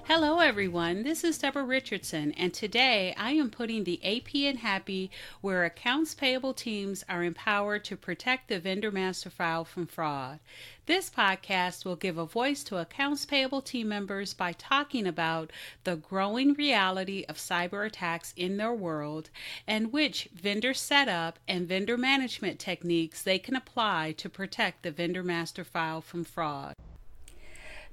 Hello, everyone. This is Deborah Richardson, and today I am putting the AP in Happy where accounts payable teams are empowered to protect the vendor master file from fraud. This podcast will give a voice to accounts payable team members by talking about the growing reality of cyber attacks in their world and which vendor setup and vendor management techniques they can apply to protect the vendor master file from fraud.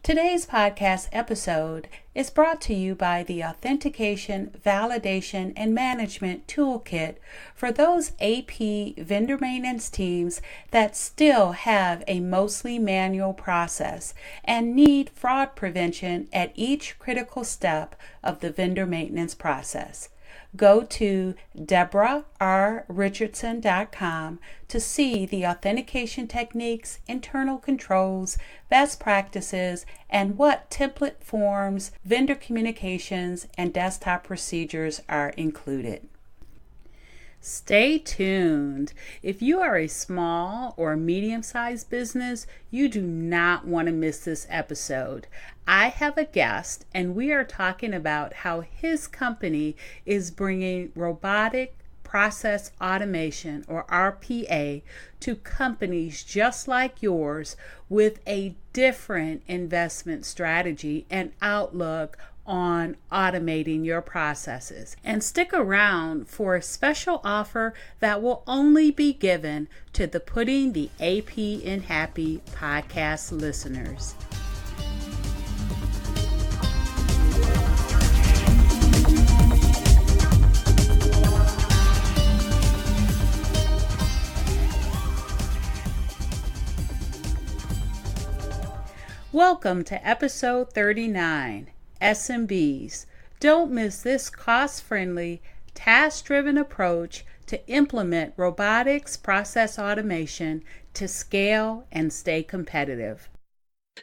Today's podcast episode is brought to you by the Authentication, Validation, and Management Toolkit for those AP vendor maintenance teams that still have a mostly manual process and need fraud prevention at each critical step of the vendor maintenance process. Go to deborahrrichardson.com to see the authentication techniques, internal controls, best practices, and what template forms, vendor communications, and desktop procedures are included. Stay tuned. If you are a small or medium-sized business, you do not want to miss this episode. I have a guest, and we are talking about how his company is bringing robotic process automation, or RPA, to companies just like yours with a different investment strategy and outlook on automating your processes. And stick around for a special offer that will only be given to the Putting the AP in Happy podcast listeners. Welcome to episode 39. SMBs. Don't miss this cost-friendly, task-driven approach to implement robotics process automation to scale and stay competitive.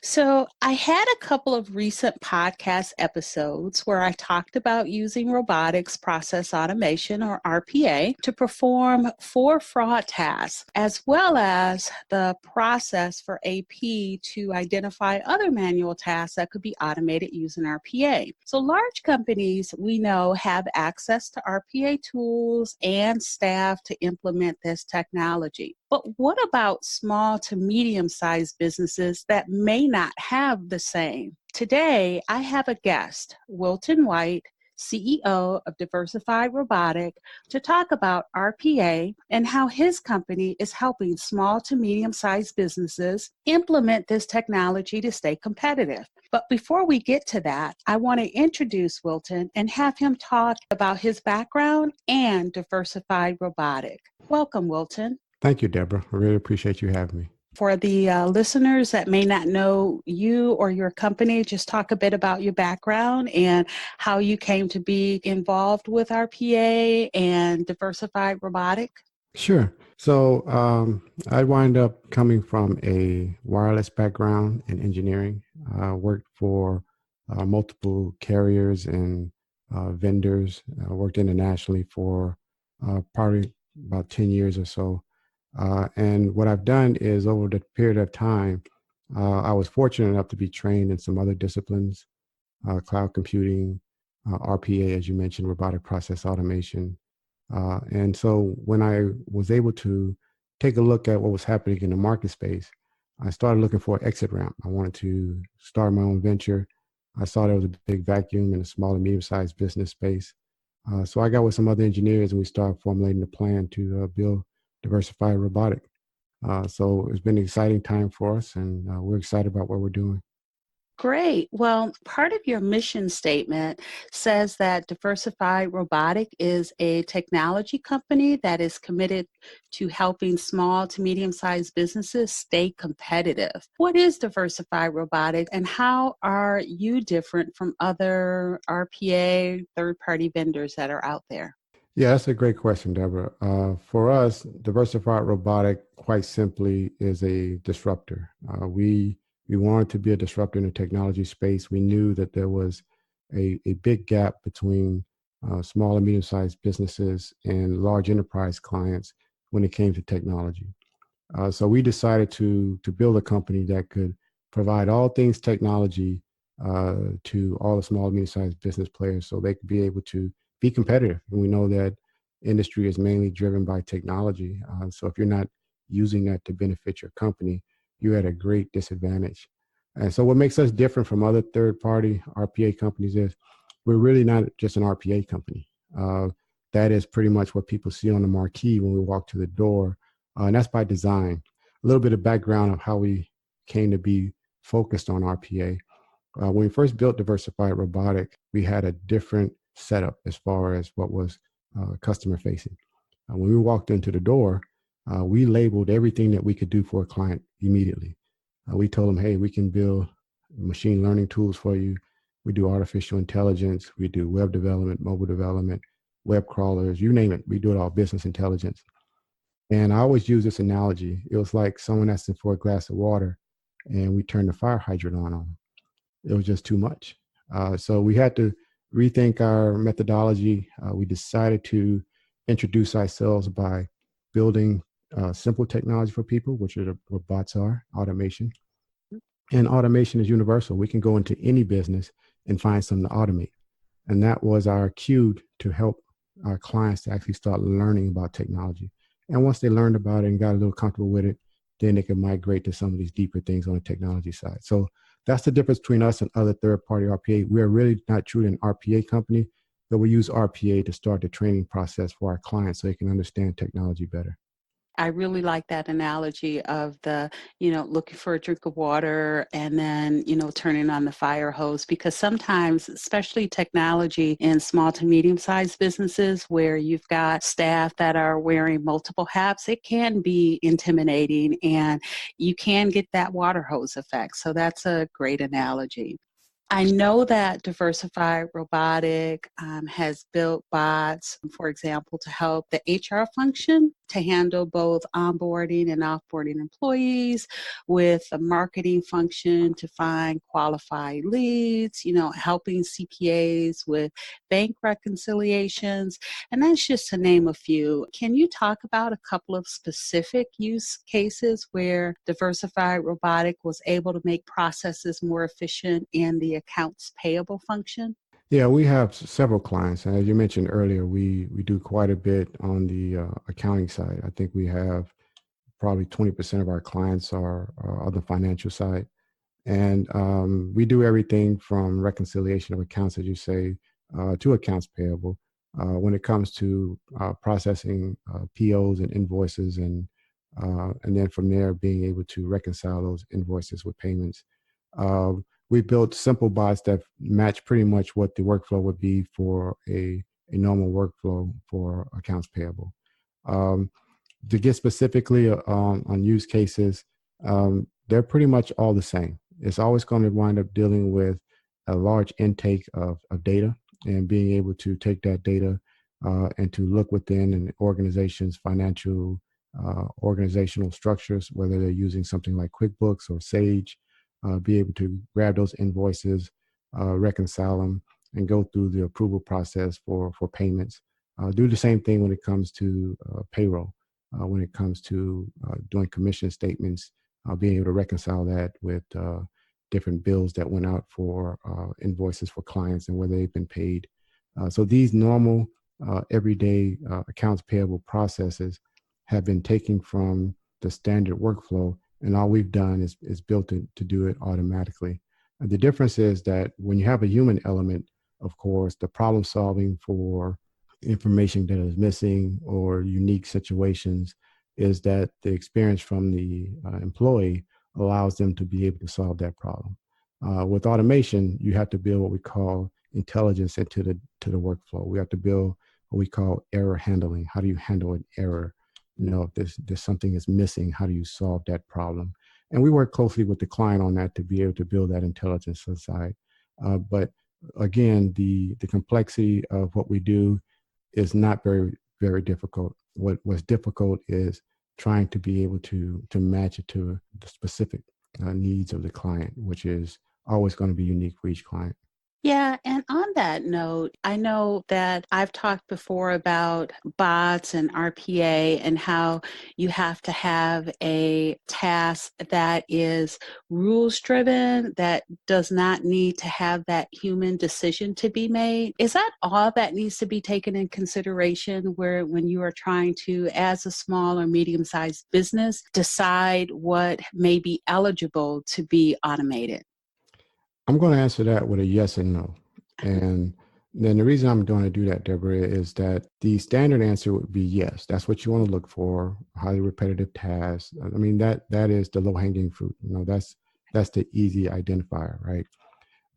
So I had a couple of recent podcast episodes where I talked about using robotics process automation, or RPA, to perform for fraud tasks, as well as the process for AP to identify other manual tasks that could be automated using RPA. So large companies, we know, have access to RPA tools and staff to implement this technology. But what about small to medium-sized businesses that may not have the same? Today, I have a guest, Wilton White, CEO of Diversified Robotic, to talk about RPA and how his company is helping small to medium-sized businesses implement this technology to stay competitive. But before we get to that, I want to introduce Wilton and have him talk about his background and Diversified Robotic. Welcome, Wilton. Thank you, Deborah. I really appreciate you having me. For the listeners that may not know you or your company, just talk a bit about your background and how you came to be involved with RPA and Diversified Robotic. Sure. So I wind up coming from a wireless background in engineering. I worked for multiple carriers and vendors. I worked internationally for probably about 10 years or so. And what I've done is, over the period of time, I was fortunate enough to be trained in some other disciplines, cloud computing, RPA, as you mentioned, robotic process automation. And so when I was able to take a look at what was happening in the market space, I started looking for an exit ramp. I wanted to start my own venture. I saw there was a big vacuum in the small and medium-sized business space. So I got with some other engineers and we started formulating a plan to build Diversified Robotic. So it's been an exciting time for us, and we're excited about what we're doing. Great. Well, part of your mission statement says that Diversified Robotic is a technology company that is committed to helping small to medium-sized businesses stay competitive. What is Diversified Robotic, and how are you different from other RPA third-party vendors that are out there? Yeah, that's a great question, Deborah. For us, Diversified Robotic, quite simply, is a disruptor. We wanted to be a disruptor in the technology space. We knew that there was a big gap between small and medium-sized businesses and large enterprise clients when it came to technology. So we decided to build a company that could provide all things technology to all the small, medium-sized business players so they could be able to be competitive. And we know that industry is mainly driven by technology. So if you're not using that to benefit your company, you're at a great disadvantage. And so what makes us different from other third-party RPA companies is we're really not just an RPA company. That is pretty much what people see on the marquee when we walk to the door. And that's by design. A little bit of background of how we came to be focused on RPA. When we first built Diversified Robotic, we had a different setup as far as what was customer facing. When we walked into the door, we labeled everything that we could do for a client immediately. We told them, hey, we can build machine learning tools for you. We do artificial intelligence. We do web development, mobile development, web crawlers, you name it. We do it all, business intelligence. And I always use this analogy. It was like someone asking for a glass of water and we turned the fire hydrant on them. It was just too much. So we had to rethink our methodology. We decided to introduce ourselves by building simple technology for people, which are what bots are, automation. And automation is universal. We can go into any business and find something to automate. And that was our cue to help our clients to actually start learning about technology. And once they learned about it and got a little comfortable with it, then they could migrate to some of these deeper things on the technology side. So that's the difference between us and other third-party RPA. We're really not truly an RPA company, but we use RPA to start the training process for our clients so they can understand technology better. I really like that analogy of looking for a drink of water and then, turning on the fire hose, because sometimes, especially technology in small to medium-sized businesses where you've got staff that are wearing multiple hats, it can be intimidating and you can get that water hose effect. So that's a great analogy. I know that Diversified Robotic has built bots, for example, to help the HR function to handle both onboarding and offboarding employees, with the marketing function to find qualified leads, helping CPAs with bank reconciliations. And that's just to name a few. Can you talk about a couple of specific use cases where Diversified Robotic was able to make processes more efficient in the accounts payable function? Yeah, we have several clients. And as you mentioned earlier, we do quite a bit on the accounting side. I think we have probably 20% of our clients are on the financial side. And we do everything from reconciliation of accounts, as you say, to accounts payable. When it comes to processing POs and invoices, and then from there being able to reconcile those invoices with payments. We built simple bots that match pretty much what the workflow would be for a normal workflow for accounts payable. To get specifically on use cases, they're pretty much all the same. It's always going to wind up dealing with a large intake of data and being able to take that data and to look within an organization's financial organizational structures, whether they're using something like QuickBooks or Sage, be able to grab those invoices, reconcile them, and go through the approval process for payments. Do the same thing when it comes to payroll, when it comes to doing commission statements, being able to reconcile that with different bills that went out for invoices for clients and whether they've been paid. So these normal, everyday accounts payable processes have been taken from the standard workflow, and all we've done is built it to do it automatically. And the difference is that when you have a human element, of course, the problem solving for information that is missing or unique situations is that the experience from the employee allows them to be able to solve that problem. With automation, you have to build what we call intelligence into the workflow. We have to build what we call error handling. How do you handle an error? If there's something is missing, how do you solve that problem? And we work closely with the client on that to be able to build that intelligence inside. But again, the complexity of what we do is not very, very difficult. What's difficult is trying to be able to match it to the specific needs of the client, which is always going to be unique for each client. Yeah, and on that note, I know that I've talked before about bots and RPA and how you have to have a task that is rules driven, that does not need to have that human decision to be made. Is that all that needs to be taken in consideration where when you are trying to, as a small or medium sized business, decide what may be eligible to be automated? I'm going to answer that with a yes and no. And then the reason I'm going to do that, Deborah, is that the standard answer would be yes. That's what you want to look for, highly repetitive tasks. I mean, that is the low hanging fruit. That's the easy identifier, right?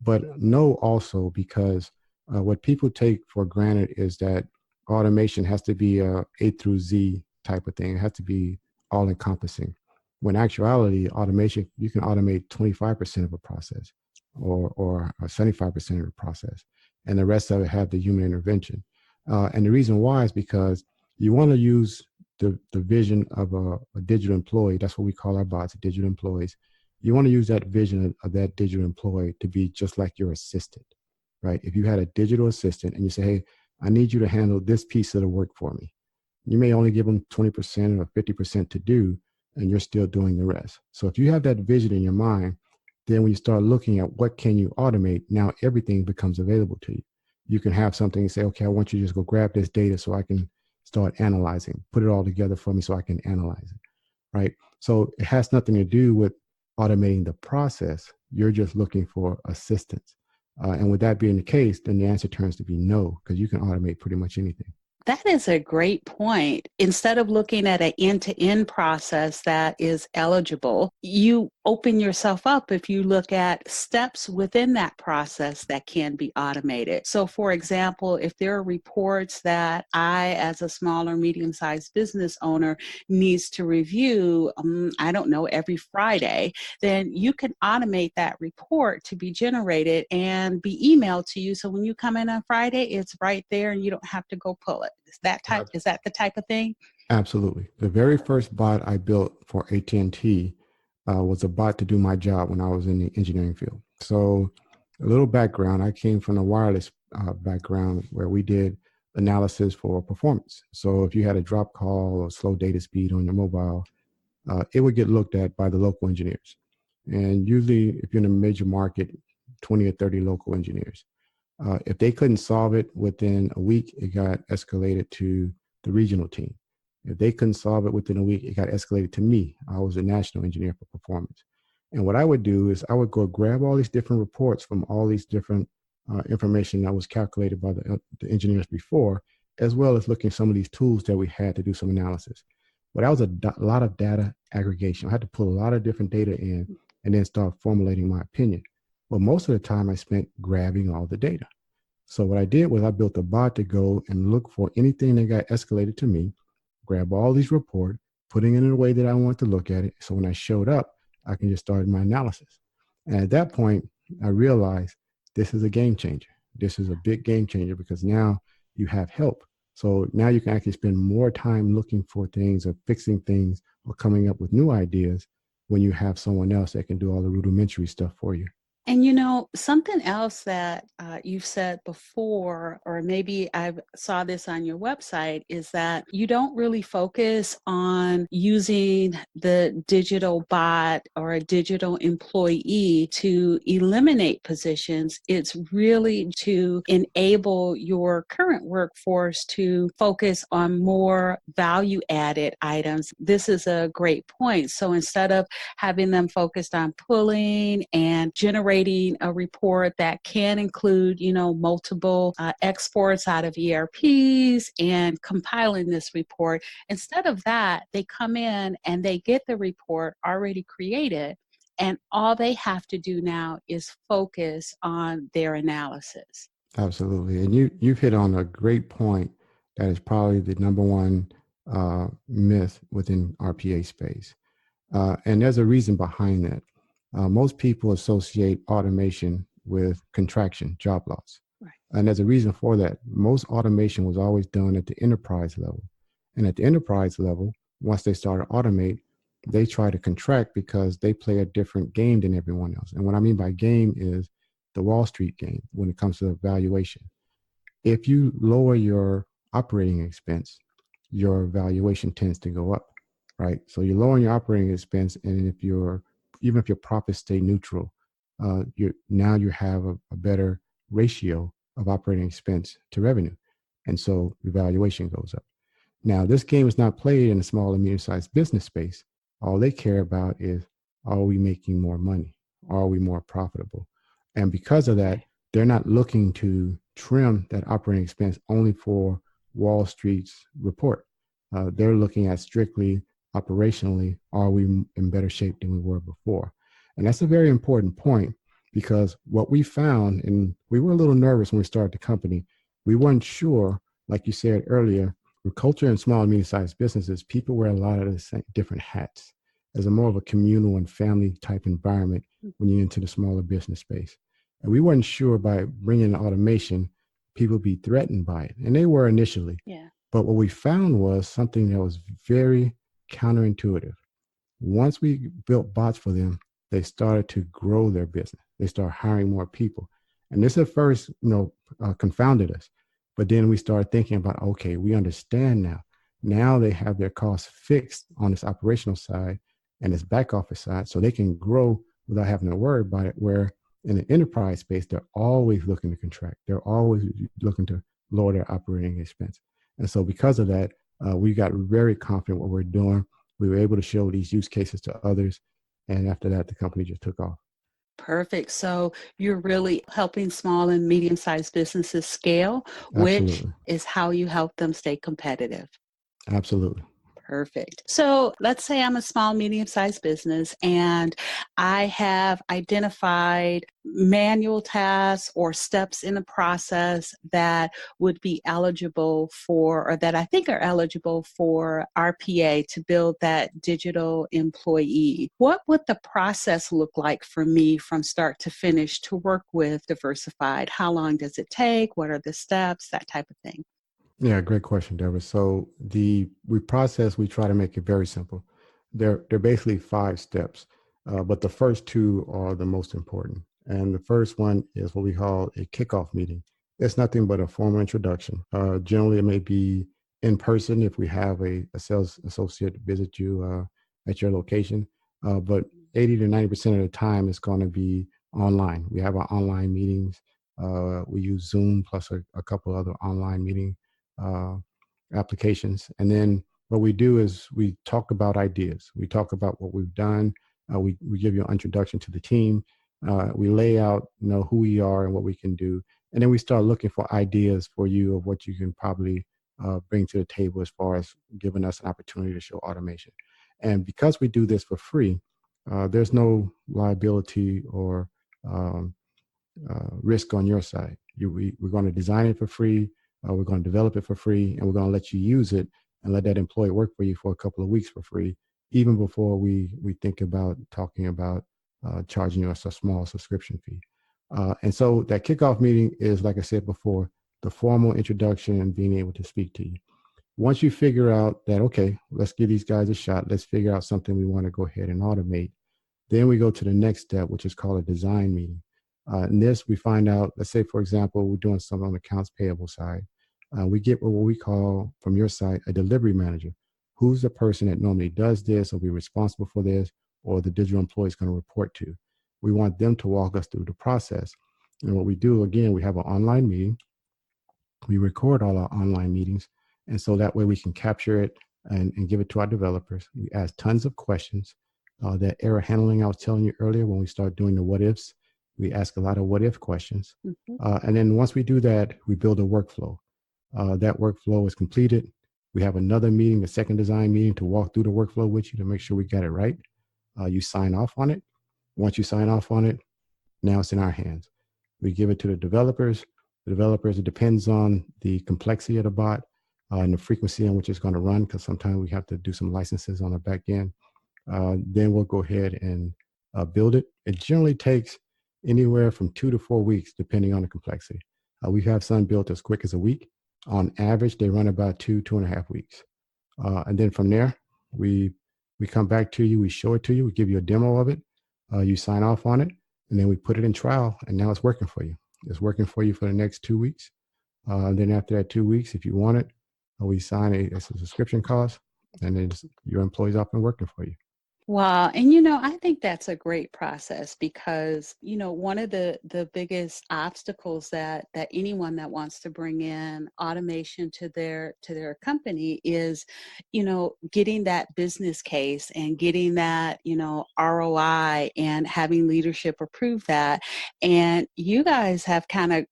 But no, also because what people take for granted is that automation has to be A through Z type of thing. It has to be all encompassing. When actuality, automation, you can automate 25% of a process or 75% of the process, and the rest of it have the human intervention. And the reason why is because you want to use the vision of a digital employee. That's what we call our bots, digital employees. You want to use that vision of that digital employee to be just like your assistant, right? If you had a digital assistant and you say, hey, I need you to handle this piece of the work for me, you may only give them 20% or 50% to do, and you're still doing the rest. So if you have that vision in your mind, then when you start looking at what can you automate, now everything becomes available to you. You can have something and say, okay, I want you to just go grab this data so I can start analyzing, put it all together for me so I can analyze it, right? So it has nothing to do with automating the process. You're just looking for assistance. And with that being the case, then the answer turns to be no, because you can automate pretty much anything. That is a great point. Instead of looking at an end-to-end process that is eligible, you open yourself up if you look at steps within that process that can be automated. So, for example, if there are reports that I, as a small or medium-sized business owner, needs to review, I don't know, every Friday, then you can automate that report to be generated and be emailed to you. So when you come in on Friday, it's right there and you don't have to go pull it. Is that the type of thing? Absolutely. The very first bot I built for AT&T was a bot to do my job when I was in the engineering field. So a little background, I came from a wireless background where we did analysis for performance. So if you had a drop call or slow data speed on your mobile, it would get looked at by the local engineers. And usually if you're in a major market, 20 or 30 local engineers. If they couldn't solve it within a week, it got escalated to the regional team. If they couldn't solve it within a week, it got escalated to me. I was a national engineer for performance. And what I would do is I would go grab all these different reports from all these different information that was calculated by the engineers before, as well as looking at some of these tools that we had to do some analysis. But that was a lot of data aggregation. I had to pull a lot of different data in and then start formulating my opinion. But most of the time I spent grabbing all the data. So what I did was I built a bot to go and look for anything that got escalated to me, grab all these reports, putting it in a way that I want to look at it. So when I showed up, I can just start my analysis. And at that point, I realized this is a game changer. This is a big game changer because now you have help. So now you can actually spend more time looking for things or fixing things or coming up with new ideas when you have someone else that can do all the rudimentary stuff for you. And you know, something else that you've said before, or maybe I saw this on your website, is that you don't really focus on using the digital bot or a digital employee to eliminate positions. It's really to enable your current workforce to focus on more value added items. This is a great point. So instead of having them focused on pulling and generating a report that can include, you know, multiple exports out of ERPs and compiling this report. Instead of that, they come in and they get the report already created, and all they have to do now is focus on their analysis. Absolutely. And you've hit on a great point that is probably the number one myth within RPA space. And there's a reason behind that. Most people associate automation with contraction, job loss. Right. And there's a reason for that. Most automation was always done at the enterprise level. And at the enterprise level, once they start to automate, they try to contract because they play a different game than everyone else. And what I mean by game is the Wall Street game when it comes to valuation. If you lower your operating expense, your valuation tends to go up, right? So you're lowering your operating expense, and even if your profits stay neutral, you have a better ratio of operating expense to revenue, and so your valuation goes up. Now, this game is not played in a small and medium-sized business space. All they care about is, are we making more money? Are we more profitable? And because of that, they're not looking to trim that operating expense only for Wall Street's report. They're looking at strictly operationally, are we in better shape than we were before? And that's a very important point, because what we found, and we were a little nervous when we started the company, we weren't sure, like you said earlier, with culture in small and medium-sized businesses, people wear a lot of the same different hats as a more of a communal and family type environment when you're into the smaller business space. And we weren't sure by bringing automation, people be threatened by it. And they were initially. Yeah. But what we found was something that was very counterintuitive. Once we built bots for them, they started to grow their business. They started hiring more people. And this at first, confounded us. But then we started thinking about, okay, we understand now. Now they have their costs fixed on this operational side and this back office side, so they can grow without having to worry about it. Where in the enterprise space, they're always looking to contract. They're always looking to lower their operating expense. And so because of that, we got very confident what we're doing. We were able to show these use cases to others. And after that, the company just took off. Perfect. So you're really helping small and medium-sized businesses scale, which Absolutely. is how you help them stay competitive. Absolutely. Perfect. So let's say I'm a small, medium-sized business and I have identified manual tasks or steps in the process that would be eligible for, or that I think are eligible for RPA to build that digital employee. What would the process look like for me from start to finish to work with Diversified? How long does it take? What are the steps? That type of thing. Yeah, great question, Deborah. So we try to make it very simple. They're basically 5 steps, but the first 2 are the most important. And the first one is what we call a kickoff meeting. It's nothing but a formal introduction. Generally, it may be in person if we have a sales associate visit you at your location, but 80 to 90% of the time it's going to be online. We have our online meetings. We use Zoom plus a couple other online meetings uh, applications. And then what we do is we talk about ideas. We talk about what we've done. We give you an introduction to the team. We lay out, who we are and what we can do. And then we start looking for ideas for you of what you can probably bring to the table as far as giving us an opportunity to show automation. And because we do this for free, there's no liability or risk on your side. We're going to design it for free. We're going to develop it for free, and we're going to let you use it and let that employee work for you for a couple of weeks for free, even before we think about talking about charging us a small subscription fee. And so that kickoff meeting is, like I said before, the formal introduction and being able to speak to you. Once you figure out that, okay, let's give these guys a shot, let's figure out something we want to go ahead and automate, then we go to the next step, which is called a design meeting. In this, we find out, let's say, for example, we're doing something on the accounts payable side. We get what we call, from your side, a delivery manager. Who's the person that normally does this or be responsible for this, or the digital employee is going to report to? We want them to walk us through the process. And what we do, again, we have an online meeting. We record all our online meetings. And so that way we can capture it and give it to our developers. We ask tons of questions. That error handling I was telling you earlier, when we start doing the what ifs, we ask a lot of what if questions. And then once we do that, we build a workflow. That workflow is completed. We have another meeting, the second design meeting, to walk through the workflow with you to make sure we got it right. You sign off on it. Once you sign off on it, now it's in our hands. We give it to the developers. The developers, it depends on the complexity of the bot and the frequency on which it's going to run, because sometimes we have to do some licenses on the back end. Then we'll go ahead and build it. It generally takes anywhere from 2 to 4 weeks, depending on the complexity. We have some built as quick as a week. On average, they run about 2.5 weeks. And then from there, we come back to you, we show it to you, we give you a demo of it, you sign off on it, And then we put it in trial, and now it's working for you. It's working for you for the next 2 weeks. Then after that 2 weeks, if you want it, we sign a subscription cost, and then your employee's up and working for you. Wow. And I think that's a great process because, one of the biggest obstacles that anyone that wants to bring in automation to their company is, getting that business case and getting that, ROI and having leadership approve that. And you guys have kind of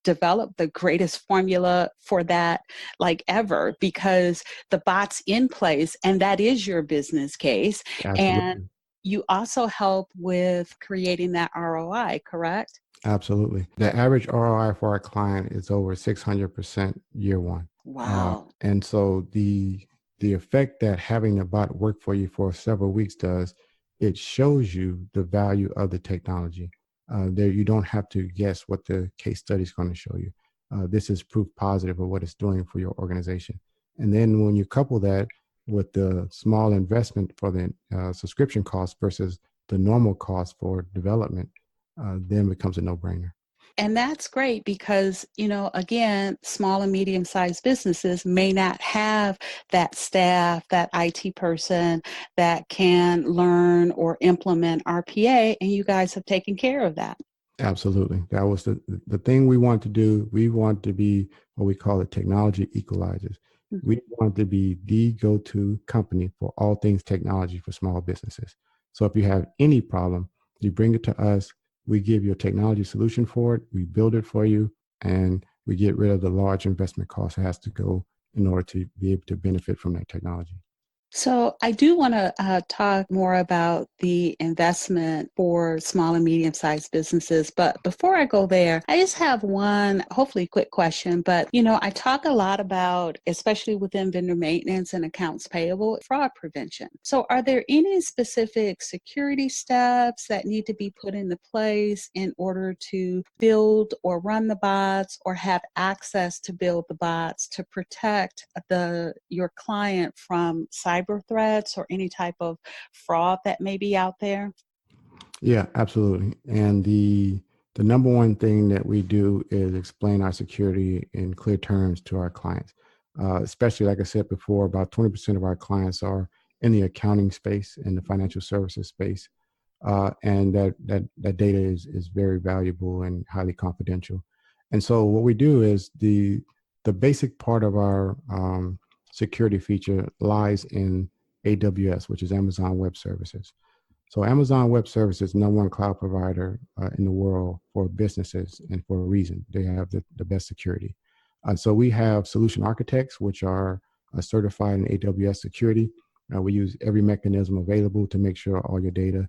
develop the greatest formula for that like ever, because the bot's in place and that is your business case, and Absolutely. you also help with creating that ROI, correct? Absolutely. The average ROI for our client is over 600% year one. Wow. And so the effect that having the bot work for you for several weeks does, it shows you the value of the technology. There, you don't have to guess what the case study is going to show you. This is proof positive of what it's doing for your organization. And then when you couple that with the small investment for the subscription cost versus the normal cost for development, then it becomes a no-brainer. And that's great because, again, small and medium sized businesses may not have that staff, that IT person that can learn or implement RPA, and you guys have taken care of that. Absolutely. That was the thing we want to do. We want to be what we call the technology equalizers. We Mhm. want to be the go-to company for all things technology for small businesses. So if you have any problem, you bring it to us. We give you a technology solution for it. We build it for you, and we get rid of the large investment cost that has to go in order to be able to benefit from that technology. So I do want to talk more about the investment for small and medium-sized businesses. But before I go there, I just have one hopefully quick question. But, I talk a lot about, especially within vendor maintenance and accounts payable, fraud prevention. So are there any specific security steps that need to be put into place in order to build or run the bots or have access to build the bots to protect your client from cyber threats or any type of fraud that may be out there? Yeah, absolutely. And the number one thing that we do is explain our security in clear terms to our clients. Especially, like I said before, about 20% of our clients are in the accounting space, in the financial services space, and that data is very valuable and highly confidential. And so, what we do is the basic part of our security feature lies in AWS, which is Amazon Web Services. So Amazon Web Services is the number one cloud provider in the world for businesses, and for a reason. They have the best security. So we have solution architects, which are certified in AWS security. We use every mechanism available to make sure all your data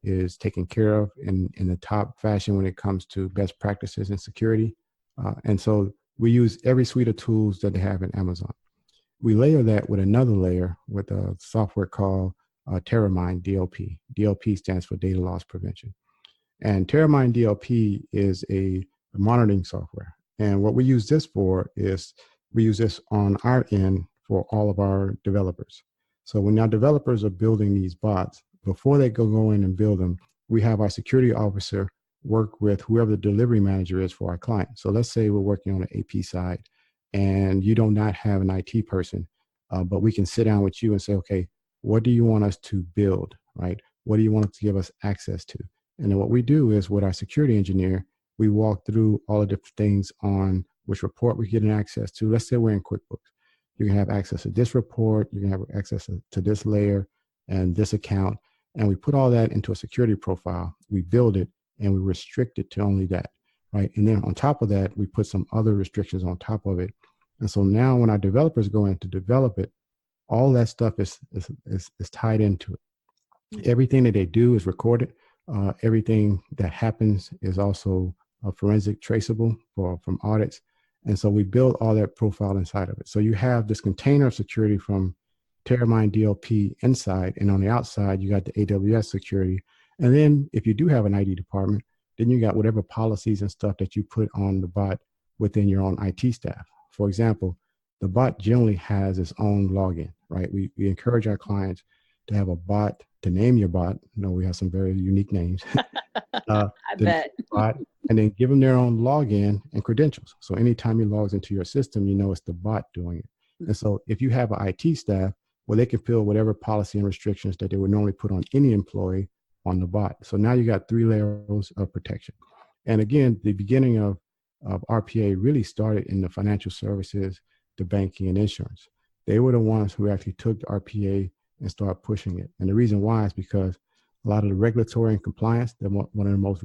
is taken care of in the top fashion when it comes to best practices in security. And so we use every suite of tools that they have in Amazon. We layer that with another layer with a software called Terramine DLP. DLP stands for Data Loss Prevention. And Terramine DLP is a monitoring software. And what we use this for is we use this on our end for all of our developers. So when our developers are building these bots, before they go in and build them, we have our security officer work with whoever the delivery manager is for our client. So let's say we're working on the AP side and you do not have an IT person, but we can sit down with you and say, okay, what do you want us to build, right? What do you want to give us access to? And then what we do is with our security engineer, we walk through all the different things on which report we're getting access to. Let's say we're in QuickBooks. You can have access to this report, you can have access to this layer and this account. And we put all that into a security profile. We build it and we restrict it to only that, right? And then on top of that, we put some other restrictions on top of it. And so now when our developers go in to develop it, all that stuff is tied into it. Everything that they do is recorded. Everything that happens is also forensic traceable from audits. And so we build all that profile inside of it. So you have this container of security from Terramine DLP inside, and on the outside, you got the AWS security. And then if you do have an IT department, then you got whatever policies and stuff that you put on the bot within your own IT staff. For example, the bot generally has its own login, right? We encourage our clients to have a bot to name your bot. You know, we have some very unique names. I To name bet. your bot, and then give them their own login and credentials. So anytime he logs into your system, you know it's the bot doing it. And so if you have an IT staff, well, they can fill whatever policy and restrictions that they would normally put on any employee on the bot. So now you got 3 layers of protection. And again, the beginning of RPA really started in the financial services, the banking, and insurance. They were the ones who actually took the RPA and started pushing it. And the reason why is because a lot of the regulatory and compliance, they're one of the most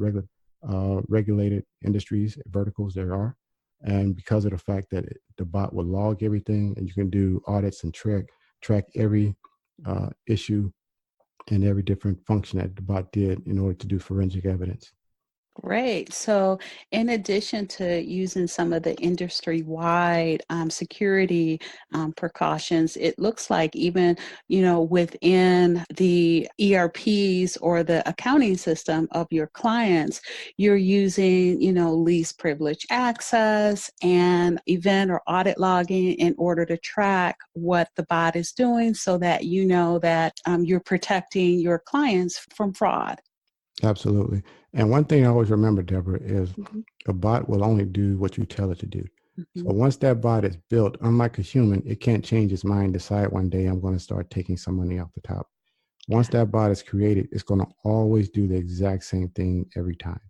regulated industries, verticals there are. And because of the fact that the bot will log everything, and you can do audits and track every issue and every different function that the bot did in order to do forensic evidence. Great. So, in addition to using some of the industry-wide security precautions, it looks like even, within the ERPs or the accounting system of your clients, you're using, least privilege access and event or audit logging in order to track what the bot is doing so that you know that you're protecting your clients from fraud. Absolutely. And one thing I always remember, Deborah, is Mhm. a bot will only do what you tell it to do. So Mhm. once that bot is built, unlike a human, it can't change its mind, decide one day I'm going to start taking some money off the top. Once Got it. that bot is created, it's going to always do the exact same thing every time.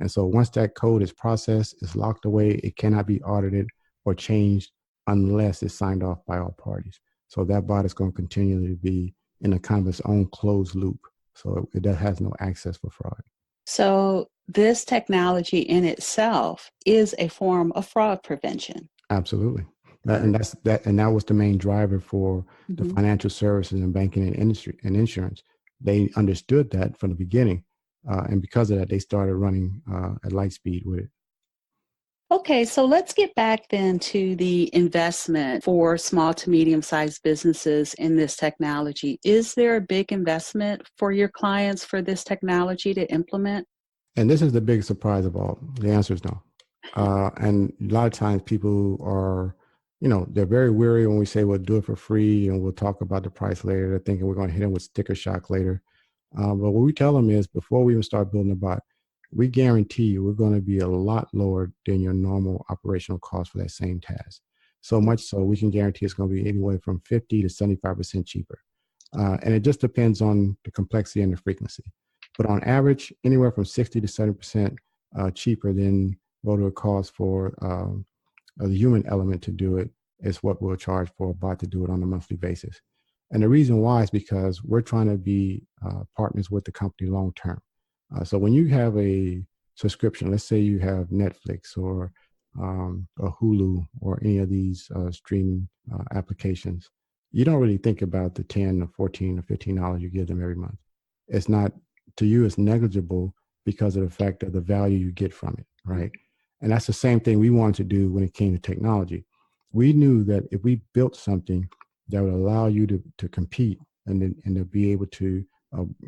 And so once that code is processed, it's locked away, it cannot be audited or changed unless it's signed off by all parties. So that bot is going to continually be in a kind of its own closed loop. So it has no access for fraud. So, this technology in itself is a form of fraud prevention. Absolutely. And Perfect. that's that. And that was the main driver for the Mhm. financial services and banking and industry and insurance. They understood that from the beginning. And because of that, they started running at light speed with it. Okay, so let's get back then to the investment for small to medium sized businesses in this technology. Is there a big investment for your clients for this technology to implement? And this is the big surprise of all. The answer is no. And a lot of times people are, they're very weary when we say we'll do it for free and we'll talk about the price later. They're thinking we're going to hit them with sticker shock later. But what we tell them is before we even start building a bot, we guarantee you we're going to be a lot lower than your normal operational cost for that same task. So much so we can guarantee it's going to be anywhere from 50 to 75% cheaper. And it just depends on the complexity and the frequency. But on average, anywhere from 60 to 70% cheaper than what it would cost for the human element to do it is what we'll charge for a bot to do it on a monthly basis. And the reason why is because we're trying to be partners with the company long term. So when you have a subscription, let's say you have Netflix or Hulu or any of these streaming applications, you don't really think about the 10 or 14 or $15 you give them every month. It's not, to you, it's negligible because of the fact of the value you get from it, right? And that's the same thing we wanted to do when it came to technology. We knew that if we built something that would allow you to compete and to be able to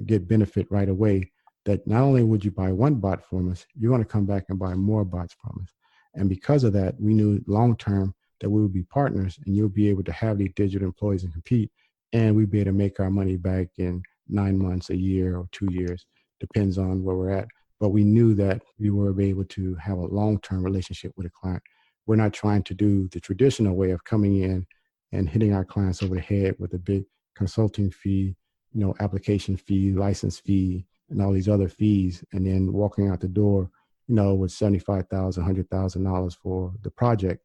get benefit right away, that not only would you buy one bot from us, you're going to come back and buy more bots from us. And because of that, we knew long term that we would be partners and you'll be able to have these digital employees and compete, and we'd be able to make our money back in 9 months, a year, or 2 years, depends on where we're at. But we knew that we were able to have a long-term relationship with a client. We're not trying to do the traditional way of coming in and hitting our clients over the head with a big consulting fee, application fee, license fee, and all these other fees, and then walking out the door, with $75,000, $100,000 for the project.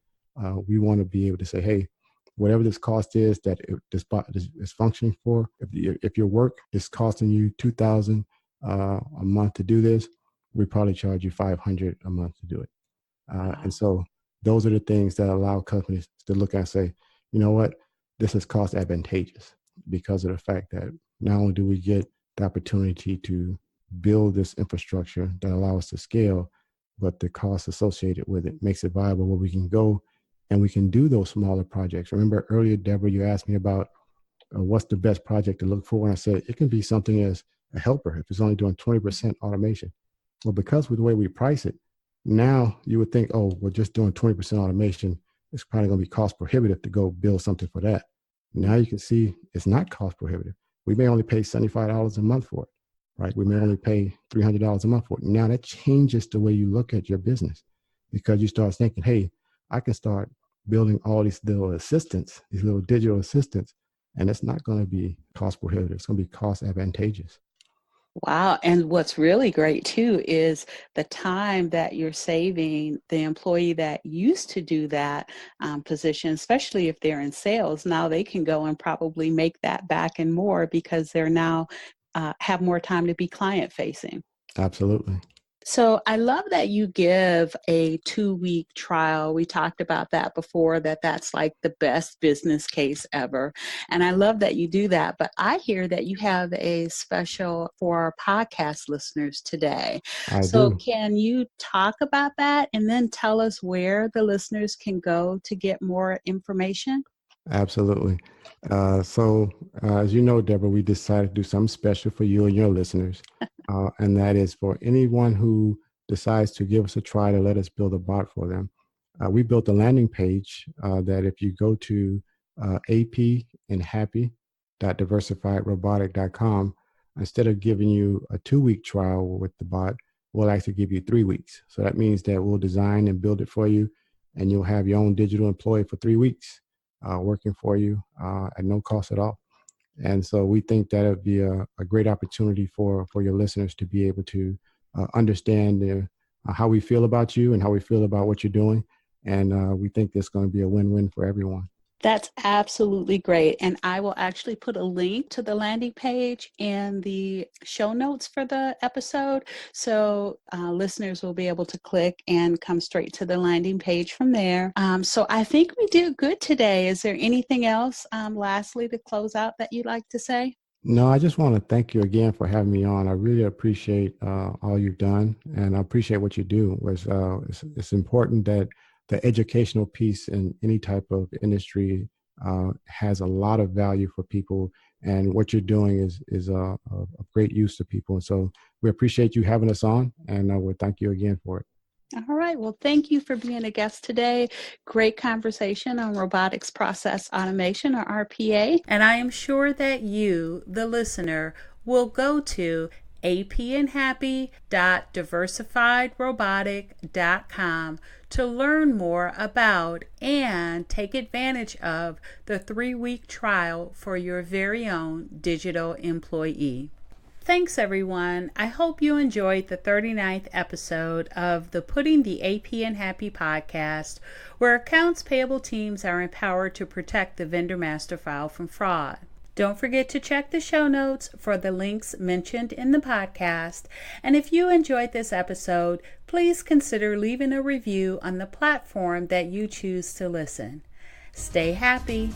We want to be able to say, hey, whatever this cost is that this bot is functioning for, if your work is costing you $2,000 a month to do this, we probably charge you $500 a month to do it. And Wow. so those are the things that allow companies to look at and say, you know what, this is cost advantageous because of the fact that not only do we get the opportunity to build this infrastructure that allows us to scale, but the cost associated with it makes it viable where we can go and we can do those smaller projects. Remember earlier, Deborah, you asked me about what's the best project to look for? And I said, it can be something as a helper if it's only doing 20% automation. Well, because with the way we price it, now you would think, oh, we're just doing 20% automation. It's probably going to be cost prohibitive to go build something for that. Now you can see it's not cost prohibitive. we may only pay $75 a month for it, right? We may only pay $300 a month for it. Now that changes the way you look at your business, because you start thinking, hey, I can start building all these little assistants, these little digital assistants, and it's not going to be cost prohibitive. It's going to be cost advantageous. Wow. And what's really great too is the time that you're saving the employee that used to do that position, especially if they're in sales. Now they can go and probably make that back and more because they're now have more time to be client facing. Absolutely. So I love that you give a 2-week trial. We talked about that before, that's like the best business case ever. And I love that you do that. But I hear that you have a special for our podcast listeners today. I So do. can you talk about that and then tell us where the listeners can go to get more information? Absolutely. As you know, Deborah, we decided to do something special for you and your listeners. And that is for anyone who decides to give us a try to let us build a bot for them. We built a landing page that if you go to apandhappy.diversifiedrobotic.com, instead of giving you a 2-week trial with the bot, we'll actually give you 3 weeks. So that means that we'll design and build it for you, and you'll have your own digital employee for 3 weeks working for you at no cost at all. And so we think that would be a great opportunity for your listeners to be able to understand how we feel about you and how we feel about what you're doing. And we think it's going to be a win-win for everyone. That's absolutely great. And I will actually put a link to the landing page in the show notes for the episode. So listeners will be able to click and come straight to the landing page from there. So I think we did good today. Is there anything else, lastly, to close out that you'd like to say? No, I just want to thank you again for having me on. I really appreciate all you've done, and I appreciate what you do. It's important that the educational piece in any type of industry has a lot of value for people, and what you're doing is of great use to people. And so we appreciate you having us on, and we thank you again for it. All right. Well, thank you for being a guest today. Great conversation on robotics process automation, or RPA. And I am sure that you, the listener, will go to apandhappy.diversifiedrobotic.com to learn more about and take advantage of the 3-week trial for your very own digital employee. Thanks, everyone. I hope you enjoyed the 39th episode of the Putting the AP in Happy podcast, where accounts payable teams are empowered to protect the vendor master file from fraud. Don't forget to check the show notes for the links mentioned in the podcast. And if you enjoyed this episode, please consider leaving a review on the platform that you choose to listen. Stay happy.